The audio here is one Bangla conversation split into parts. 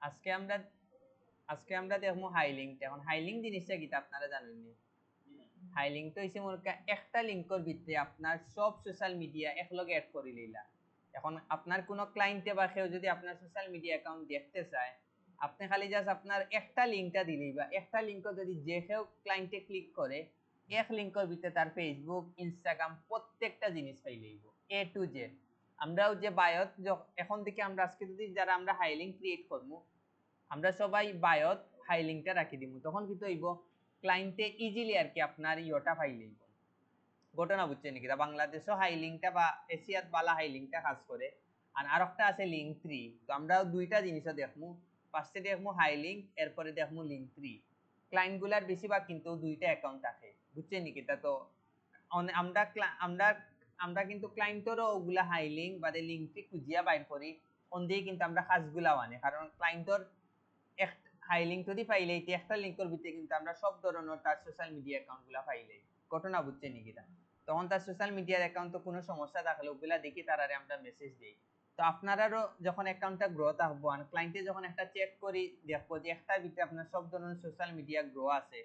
আজকে আমরা আজকে আমরা দেখবো হাইলিংটা। এখন হাইলিং জিনিসটা কি আপনারা জানেন নি? হাইলিং তো হইছে মোর একটা লিংকের ভিতরে আপনার সব সোশ্যাল মিডিয়া একলগে অ্যাড করে লইলা। এখন আপনার কোনো ক্লায়েন্টে বা কেউ যদি আপনার সোশ্যাল মিডিয়া অ্যাকাউন্ট দেখতে চায়, আপনি খালি জাস্ট আপনার একটা লিংকটা দিলেই বা একটা লিংকও যদি যে কেউ ক্লায়েন্টে ক্লিক করে, এক লিংকের ভিতরে তার ফেসবুক, ইনস্টাগ্রাম প্রত্যেকটা জিনিস পাইলেইব, এ টু জেড। আমরাও যে বায়োত এখন থেকে আমরা আজকে যদি যারা আমরা হাইলিং ক্রিয়েট করবো, আমরা সবাই বায়োত হাইলিংটা রাখি দিব, তখন কিন্তু হইব ক্লায়েন্টে ইজিলি আর কি আপনার ইয়োটা পাইলেইব। ঘটনা বুঝছেন নাকি? বাংলাদেশও হাইলিংটা বা এশিয়াত বালা হাইলিংটা কাজ করে। আর আরেকটা আছে লিঙ্ক 3। তো আমরা দুইটা জিনিসও দেখমু। ফার্স্টে দেখমু হাইলিং, এরপরে দেখমু লিঙ্ক 3। ক্লায়েন্টগুলার বেশিরভাগ কিন্তু দুইটা অ্যাকাউন্ট থাকে, বুঝছেন নাকি? তা তো আমরা আমরা আমরা কিন্তু ক্লায়েন্টেরও ওগুলা হাইলিং বা লিঙ্ক 3 খুঁজিয়া বাইর করি, অন দিয়ে কিন্তু আমরা কাজগুলা আনে। কারণ ক্লায়েন্টর এক হাইলিং যদি পাইলেই একটা লিঙ্কের ভিতরে কিন্তু আমরা সব ধরনের তার সোশ্যাল মিডিয়া অ্যাকাউন্টগুলা পাইলেই। ঘটনা বুঝছেন নাকি? তখন তার সোশ্যাল মিডিয়ার অ্যাকাউন্ট তো কোনো সমস্যা থাকলে ওগুলা দেখি তারারে আমরা মেসেজ দিই। তো আপনারারও যখন অ্যাকাউন্টটা গ্রো থাকবো, আর ক্লায়েন্টে যখন একটা চেক করি দেখবো যে একটার ভিতরে আপনার সব ধরনের সোশ্যাল মিডিয়া গ্রো আছে,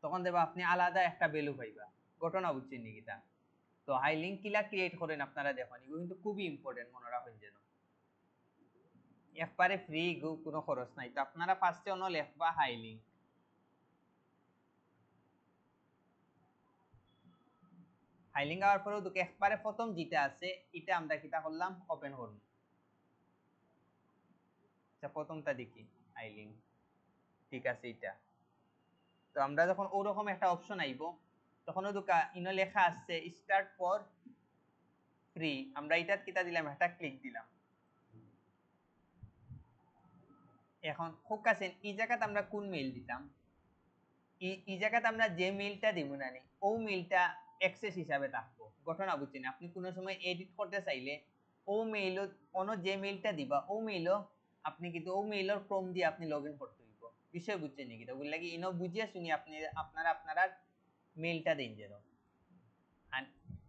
তখন দেখবো আপনি আলাদা একটা ভ্যালু পাইবা। ঘটনা বুঝছেন নাকি? তো হাই লিঙ্ক কিলা ক্রিয়েট করেন আপনারা দেখুন, এগুলো কিন্তু খুবই ইম্পর্টেন্ট, মনে রাখেন যেন। একবারে ফ্রি, কোনো খরচ নাই। তো আপনারা ফার্স্টে অন্য লেখবা হাই লিঙ্ক। হাইলিং হওয়ার পরেও তোকে একবারে প্রথম যেটা আছে এটা আমরা কিটা করলাম, ওপেন করব। আচ্ছা, প্রথমটা দেখি হাইলিং, ঠিক আছে এটা। তো আমরা যখন ওরকম একটা অপশন আইব, তখন ওদুকা ইনো লেখা আছে স্টার্ট ফর ফ্রি। আমরা এটা কিটা দিলাম, একটা ক্লিক দিলাম। এখন ফোকাসেন এই জায়গাতে আমরা কোন মেইল দিতাম, এই জায়গাতে আমরা যে মেইলটা দিব না নি, ও মেইলটা অ্যাক্সেস হিসাবে থাকবো। ঘটনা বুঝছেন? আপনি কোনো সময় এডিট করতে চাইলে ও মেইল অন্য যে মেইলটা দিবা, ও মেইলও আপনি কিন্তু ও মেইলের ক্রম দিয়ে আপনি লগ ইন করতে হইব। বিষয় বুঝছেন নাকি? ওগুলো লাগি ইনো বুঝিয়া শুনি আপনি আপনারা মেইলটা দিন যেন। আর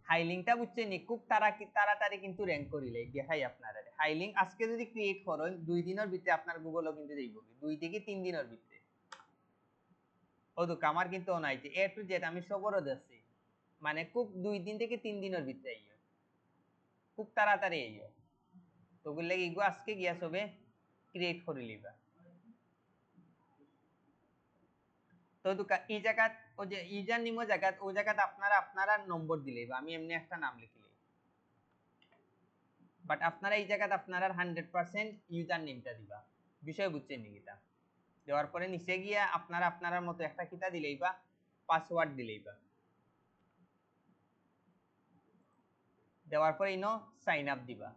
হাইলিংটা বুঝছেন নি, খুব তাড়াতাড়ি কিন্তু র্যাঙ্ক করিলে দেখাই আপনারা। হাইলিং আজকে যদি ক্রিয়েট করেন 2 দিনের ভিতরে আপনার গুগলও কিন্তু দেখব, 2 থেকে 3 দিনের ভিতরে। ও তো আমার কিন্তু অনাইতে এ টু জেড আমি সবরও দেখছি, মানে খুব 2 দিন থেকে 3 দিনের ভিতরে আইও, খুব তাড়াতাড়ি আইও। তো ওগুলো লাগি ইগো আজকে গিয়া সবে ক্রিয়েট করে লিবা। তো এই জায়গাত ও যে ইউজার নেম জায়গাত, ও জায়গাত আপনারা নম্বর দিলেই বা আমি এমনি একটা নাম লিখলি, বাট আপনারা এই জায়গাত আপনারা 100% ইউজার নেমটা দিবা। বিষয় বুঝছেন নাকি? তা দেওয়ার পরে নিচে গিয়া আপনার মতো একটা কিতা দিলেই বা পাসওয়ার্ড দিলেই বা, দেওয়ার পরে ইনো সাইন আপ দিবা।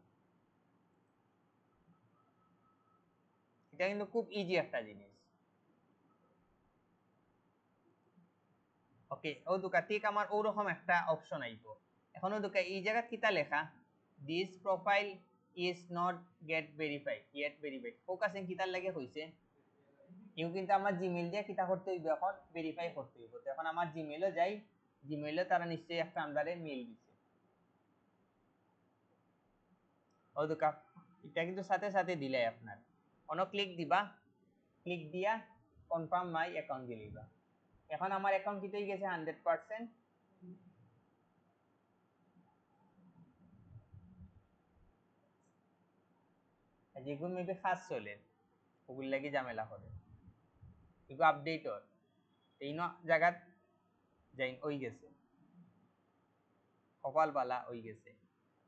এটা কিন্তু খুব ইজি একটা জিনিস। ওকে, ও দুকা ঠিক আমার ওরকম একটা অপশন আইব। এখন ও দুকা এই জায়গা কিতা লেখা, this profile is not get verified yet verified. Focusing কিতার লাগে হইছে, ইউ কিন্তু আমার জিমেইল দিয়ে কিতা করতে হইবে, এখন ভেরিফাই করতে হইব। তো এখন আমার জিমেইলও যাই, জিমেইলে তারা নিশ্চয়ই একটা আমরারে মেইল দিছে। ও দুকা এটা কিন্তু সাথে সাথে দিলাই আপনার অন ক্লিক দিবা, ক্লিক দিয়া কনফার্ম মাই অ্যাকাউন্ট দিলিবা। এখন আমার অ্যাকাউন্ট কিতে গেছে 100%। যেগুলো মেবি খাস চলে ওগুলো লাগি ঝামেলা করে, এগুলো আপডেট হয় এই জায়গাত যাই ওই গেছে, কপাল পালা ওই গেছে।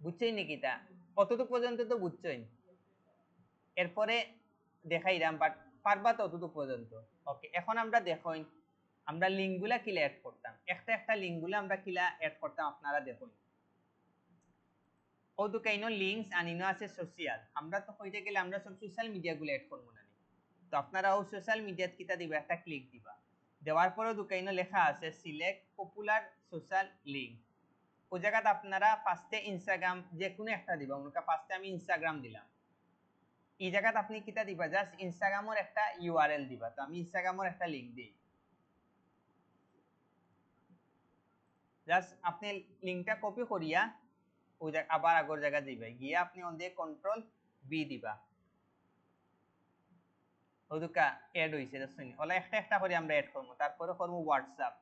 বুঝছেন নাকি? তা কতটুকু পর্যন্ত তো বুঝছেন, এরপরে দেখাইলাম বাট পারবা ততটুকু পর্যন্ত। ওকে, এখন আমরা দেখুন আমরা লিঙ্কগুলা কিলা অ্যাড করতাম, একটা একটা লিঙ্কগুলা আমরা কিলা অ্যাড করতাম আপনারা দেখুন। ও দুকা ইনো লিঙ্কস আর ইনো আছে সোশ্যাল। আমরা তো হইতে গেলে আমরা সব সোশ্যাল মিডিয়া গুলো অ্যাড করবো না। তো আপনারা ও সোশ্যাল মিডিয়াত কিতা দিবা, একটা ক্লিক দিবা। দেওয়ার পরে দুকাইনো লেখা আছে সিলেক্ট পপুলার সোশ্যাল লিঙ্ক। ও জায়গাতে আপনারা ফার্স্টে ইনস্টাগ্রাম যে কোনো একটা দিবা। উনকা ফার্স্টে আমি ইনস্টাগ্রাম দিলাম। এই জায়গাতে আপনি কিতা দিবা, জাস্ট ইনস্টাগ্রামের একটা ইউআরএল দিবা। তো আমি ইনস্টাগ্রামের একটা লিঙ্ক দিই, জাস্ট আপনি লিঙ্কটা কপি করিয়া ওই আবার আগর জায়গা দিবা, গিয়ে আপনি অন দিয়ে কন্ট্রোল বি দিবা। ওদুকা এড হইছে দেখছেন ওলা একটা একটা করে আমরা এড করব তারপরে করব হোয়াটসঅ্যাপ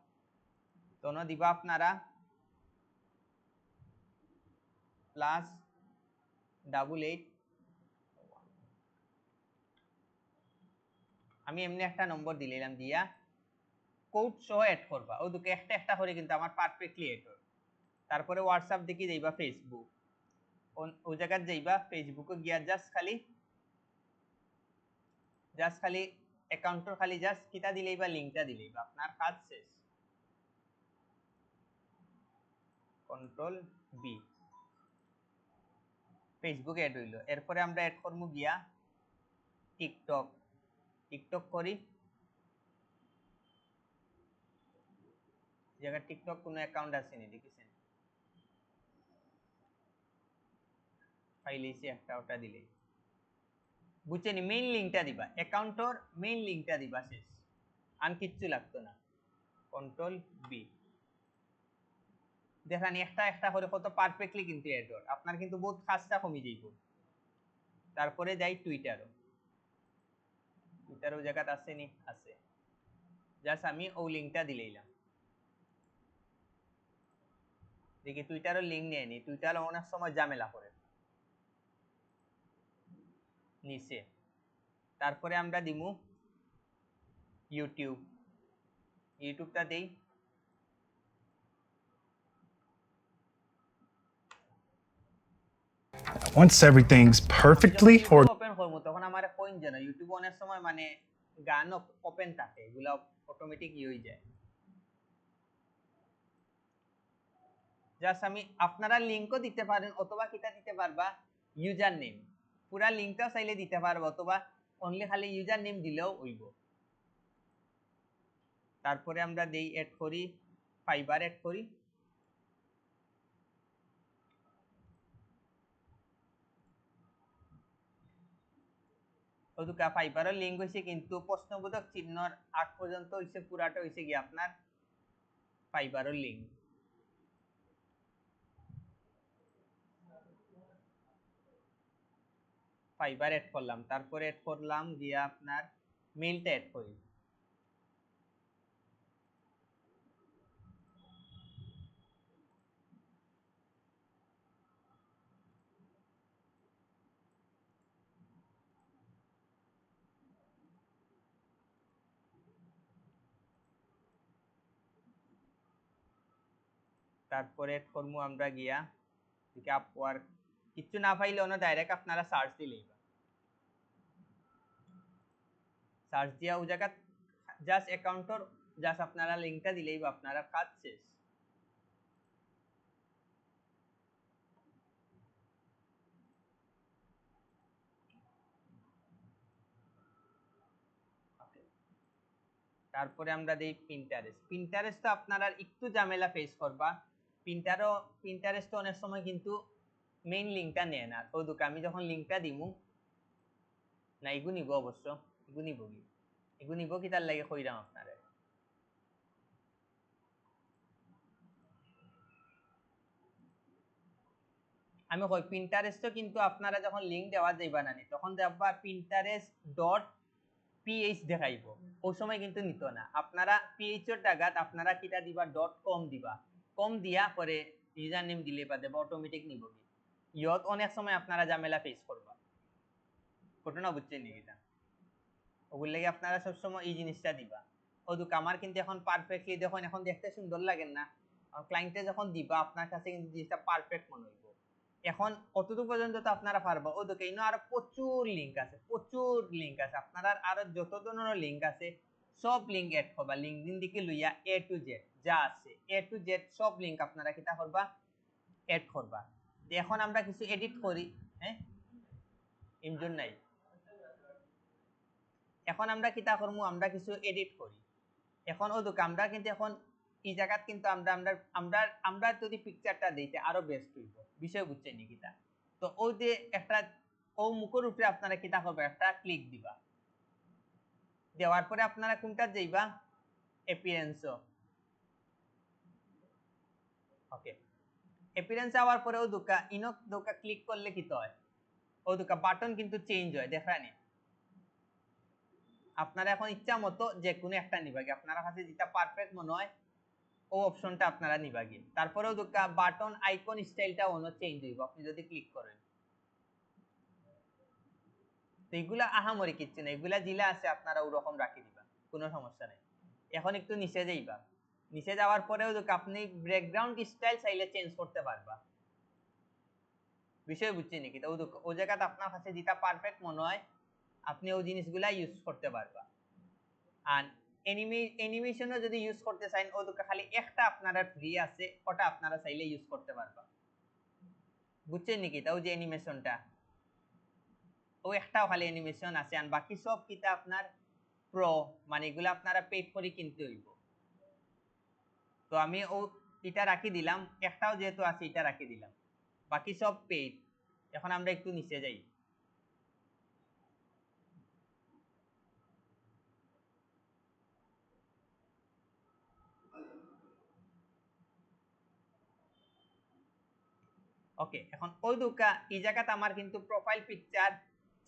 তোনো দিবা আপনারা +88 আমি এমনি একটা নম্বর দিলাম দিয়া কোড সহ এড করবা ওদুকে একটা একটা করে কিন্তু আমার পারফেক্টলি এড হয় তারপরে হোয়াটসঅ্যাপ দেখি যাইবা ফেসবুক ওই জায়গা যাইবা ফেসবুকে গিয়া জাস্ট খালি অ্যাকাউন্টর খালি জাস্ট কিটা দিলেই বা লিংকটা দিলেই বা আপনার কাজ শেষ কন্ট্রোল বি ফেসবুকে এড হইলো এরপরে আমরা এড করব গিয়া টিকটক করি জায়গা টিকটক কোনো অ্যাকাউন্ট আছে নি দেখেছেন ফাইলেইছে একটা ওটা দিলেই বুঝছেন মেইন লিংকটা দিবা অ্যাকাউন্টর মেইন লিংকটা দিবা শেষ আর কিচ্ছু লাগতো না কন্ট্রোল বি দেখেন একটা একটা করে কত পারফেক্টলি কিন্তু এড হয় আপনার কিন্তু বহুত কাজটা কমে যাইব তারপরে যাই টুইটারও জায়গাটা আছে নি আছে জাস্ট আমি ও লিংকটা দিলাম দেখি টুইটারের লিংক নিয়ে নি টুইটার অনেক সময় ঝামেলা করে নিচে তারপরে আমরা দিমু ইউটিউবটা দেই Once everything's perfectly ওপেন করব তখন আমার কইন যেন ইউটিউব অনেক সময় মানে গান ওপেন থাকে এগুলা অটোমেটিক হয়ে যায় জাস্ট আমি আপনারা লিংকও দিতে পারেন অথবা কিটা দিতে পারবা ইউজার নেম পুরা লিংকটাও চাইলে দিতে পারবা অথবা অনলি খালি ইউজার নেম দিলেও হইব তারপরে আমরা দেই এড করি ফাইবার এড করি ওদুকা ফাইবারের লিংক হইছে কিন্তু প্রশ্নবোধক চিহ্নর আগ পর্যন্ত হইছে পুরাটা হইছে কি আপনার ফাইবারের লিংক ফাইবার এড করলাম তারপরে এড করলাম গিয়া আপনার মেইলটা এড করি তারপরে এড করবো আমরা গিয়া ঠিক আপওয়ার্ক কিছু না পাইলে ওনা ডাইরেক্ট আপনারা সার্চ দিলেই সার্চ দিয়া ও জায়গা জাস্ট অ্যাকাউন্টর জাস্ট আপনারা লিংকটা দিলেই বা আপনারা কাজ শেষ তারপরে আমরা দেই পিন্টারেস্ট তো আপনারা একটু ঝামেলা ফেস করবা পিন্টারেস্ট অনেক সময় কিন্তু মেইন লিংকটা নেয় না তো দুঃখ আমি যখন লিংকটা দিমু না এগু নিব অবশ্য এগু নিব কি তার লাগে কইরাম আপনারা আমি কই পিন্টারেস্ট কিন্তু আপনারা যখন লিংক দেওয়া যাইবা না তখন দেখবা pinterest.ph দেখাইব ওই সময় কিন্তু নিত না আপনারা ph এর জায়গাত আপনারা কিটা দিবা .com দিবা কম দিয়া পরে ইউজার নেম দিলে বা দেবা অটোমেটিক নিব ইয়ত অনেক সময় আপনারা ঝামেলা ফেস করবা ঘটনা বুঝছেন নি এটা ওগুলো লাগে আপনারা সব সময় এই জিনিসটা দিবা ওদুক আমার কিন্তু এখন পারফেক্টলি দেখুন এখন দেখতে সুন্দর লাগে না ক্লায়েন্টে যখন দিবা আপনার কাছে কিন্তু জিনিসটা পারফেক্ট মনে হইব এখন কতটুকু পর্যন্ত তো আপনারা পারবা ওদুকে ইনো আরো প্রচুর লিংক আছে আপনারা আরো যত ধরনের লিংক আছে সব লিংক এড করবা লিংকডিন দিকে লইয়া A to Z যা আছে A to Z সব লিংক আপনারা কিটা করবা এড করবা এখন আমরা কিছু এডিট করি হ্যাঁ ইমজন নাই এখন আমরা কিটা করবো আমরা কিছু এডিট করি এখন ও দুঃখ আমরা কিন্তু এখন এই জায়গাত কিন্তু আমরা যদি পিকচারটা দিতে আরো বেস্ট হইব বিষয় বুঝছেন নি কিটা তো ওই যে একটা ও মুখের উপরে আপনারা কিটা করবে একটা ক্লিক দিবা দেওয়ার পরে আপনারা কোনটা যাইবা অ্যাপিয়ারেন্স ওকে অ্যাপিয়ারেন্স আওয়ার পরে ও দুকা ক্লিক করলে কি হয় ও দুকা বাটন কিন্তু চেঞ্জ হয় দেখানি আপনারা এখন ইচ্ছা মতো যে কোনো একটা নিবাগে, আপনারা কাছে যেটা পারফেক্ট মনে হয় ও অপশনটা আপনারা নিবাগে। তারপরেও দুকা বাটন আইকন স্টাইলটা অন্য চেঞ্জ হইব আপনি যদি ক্লিক করেন। তো এগুলা আহামরি কিচ্ছু না, এগুলা জিলা আছে আপনারা ওরকম রাখি দিবা, কোনো সমস্যা নেই। এখন একটু নিচে যাইবা, নিচে যাওয়ার পরেও আপনি ব্যাকগ্রাউন্ড স্টাইল চাইলে চেঞ্জ করতে পারবা। বিষয় বুঝছেন নাকি? তো ও জায়গাতে আপনার কাছে যেটা পারফেক্ট মনে হয় আপনি ওই জিনিসগুলা ইউজ করতে পারবা। আর অ্যানিমেশনও যদি ইউজ করতে চান ও দুটো খালি একটা আপনারা ফ্রি আছে, ওটা আপনারা চাইলে ইউজ করতে পারবা। বুঝছেন নাকি? তাও যে অ্যানিমেশনটা ও একটাও খালি অ্যানিমেশন আছে, আর বাকি সব কিতা আপনার প্রো, মানে এগুলো আপনারা পেড করে কিনতে হইব। তো আমি ও এটা রাখি দিলাম, একটাও যেহেতু আছে এটা রাখি দিলাম, বাকি সব পেড। এখন আমরা একটু নিচে যাই। ওকে, এখন ওই দুকা এই জায়গাতে আমার কিন্তু প্রোফাইল পিকচার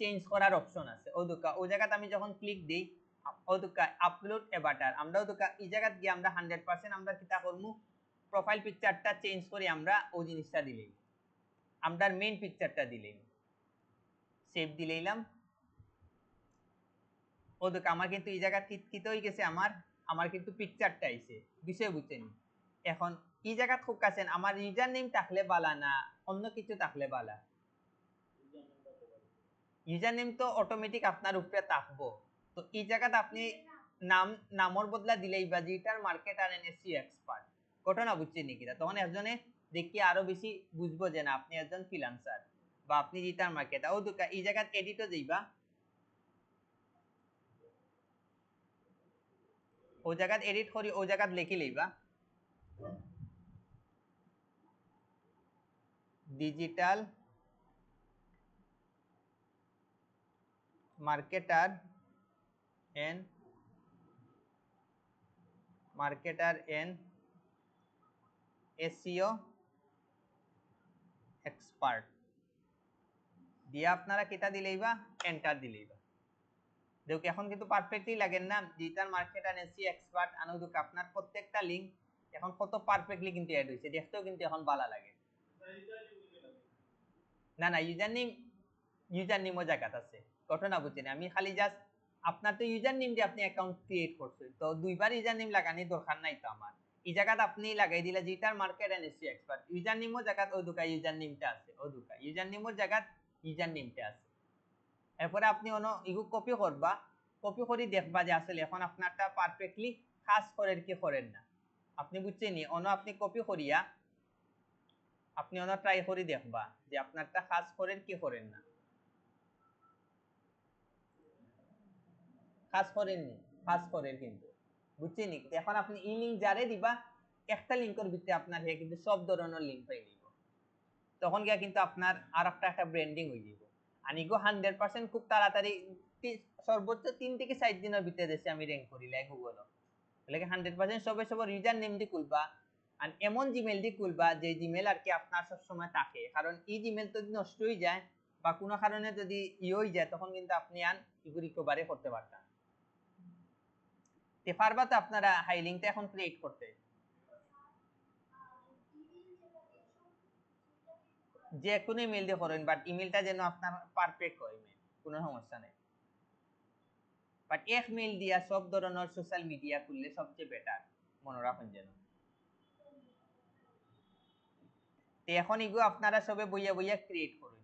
চেঞ্জ করার অপশন আছে। ওই দুকা ওই জায়গাতে আমি যখন ক্লিক দেই ওই দুকা আপলোড অ্যাভাটার, আমরা ওই দুকা এই জায়গাতে গিয়ে আমরা 100% আমরা কিটা করব, প্রোফাইল পিকচারটা চেঞ্জ করি, আমরা ওই জিনিসটা দিলেই, আমরা মেইন পিকচারটা দিলেই, সেভ দিলেইলাম। ও দুকা আমার কিন্তু এই জায়গা কিত হয়ে গেছে, আমার কিন্তু পিকচারটা আইছে। বিষয় বুঝছেন? এখন এই জায়গা খুব কাছেন আমার ইউজার নেম থাকলে বালা না অন্য কিছু থাকলে বালা? ইউজার নেম তো অটোমেটিক আপনার উপরে থাকবো। তো এই জায়গাতে আপনি নামর বদলা দিলেই বা ডিজিটাল মার্কেটার এনএসসি এক্সপার্ট, ঘটনা বুঝছেন নাকি? তখন একজনে দেখি আরো বেশি বুঝবো যে না আপনি একজন ফ্রিল্যান্সার বা আপনি ডিজিটাল মার্কেটার। ও দুকা এই জায়গাত এডিটও যাইবা, ও জায়গাত এডিট করি, ও জায়গাত লিখি লইবা digital marketer and SEO expert দিয়ে আপনারা কেটা দিলেইবা, এন্টার দিলেইবা। দেখো এখন কিন্তু পারফেক্টলি লাগেন না, ডিজিটাল মার্কেটার এসইও এক্সপার্ট আনুদুক আপনার প্রত্যেকটা লিংক এখন কত পারফেক্টলি কিন্তু অ্যাড হইছে, দেখতেও কিন্তু এখন ভালো লাগে। না না, ইউজার নেমও জায়গাত আছে, ঘটনা বুঝছেন? আমি খালি জাস্ট আপনার তো ইউজার নেম দিয়ে আপনি অ্যাকাউন্ট ক্রিয়েট করছেন, তো দুইবার ইউজার নেম লাগানোর দরকার নাই তো আমার। এই জায়গাত আপনি লাগাই দিলে digital market and SEO expert, user নেমও জায়গাত ওই দুকা ইউজার নেমটা আছে, ওই দুকা ইউজার নেমও জায়গাত ইউজার নেমটা আছে। এরপরে আপনি অন্য ইগু কপি করবা, কপি করে দেখবা যে আসলে এখন আপনারটা পারফেক্টলি কাজ করেন কি করেন না। আপনি বুঝছেন নি? অন্য আপনি কপি করিয়া আপনি অন্য ট্রাই করে দেখবা যে আপনারটা কাজ করেন কি করেন না। কাজ করেননি, কাজ করেন কিন্তু, বুঝছেন নি? এখন আপনি ই লিঙ্ক যারে দিবা একটা লিঙ্কের ভিতরে আপনার হে কিন্তু সব ধরনের লিঙ্ক পাই দিব, তখন গিয়া কিন্তু আপনার আর একটা ব্র্যান্ডিং হয়ে যাব। আর ইগো 100% খুব তাড়াতাড়ি সর্বোচ্চ 3 থেকে 4 দিনের ভিতরে দেশে আমি র্যাঙ্ক করি লাই গুগল। লাগে 100% সবার ইউজার নেম দিয়ে খুলবা, আর এমন জিমেল দিয়ে খুলবা যে জিমেল আর কি আপনার সব সময় থাকে, কারণ এই জিমেল তো নষ্ট হয়ে যায় বা কোনো কারণে যদি হয়ে যায় তখন কিন্তু আপনি আর ইগো রিকভারি করতে পারবেন। তে পারবা তো আপনারা হাই লিংকটা এখন ক্রিয়েট করতে? যে কোনো ইমেল দিয়ে করেন, বাট ইমেলটা যেন আপনার পারফেক্ট হয়, ইমেল কোনো সমস্যা নেই। বাট এক মেইল দিয়া সব ধরনের সোশ্যাল মিডিয়া খুললে সবচেয়ে বেটার, মনে রাখুন যেন। এখন এগুলো আপনারা সবে বইয়া বইয়া ক্রিয়েট করুন।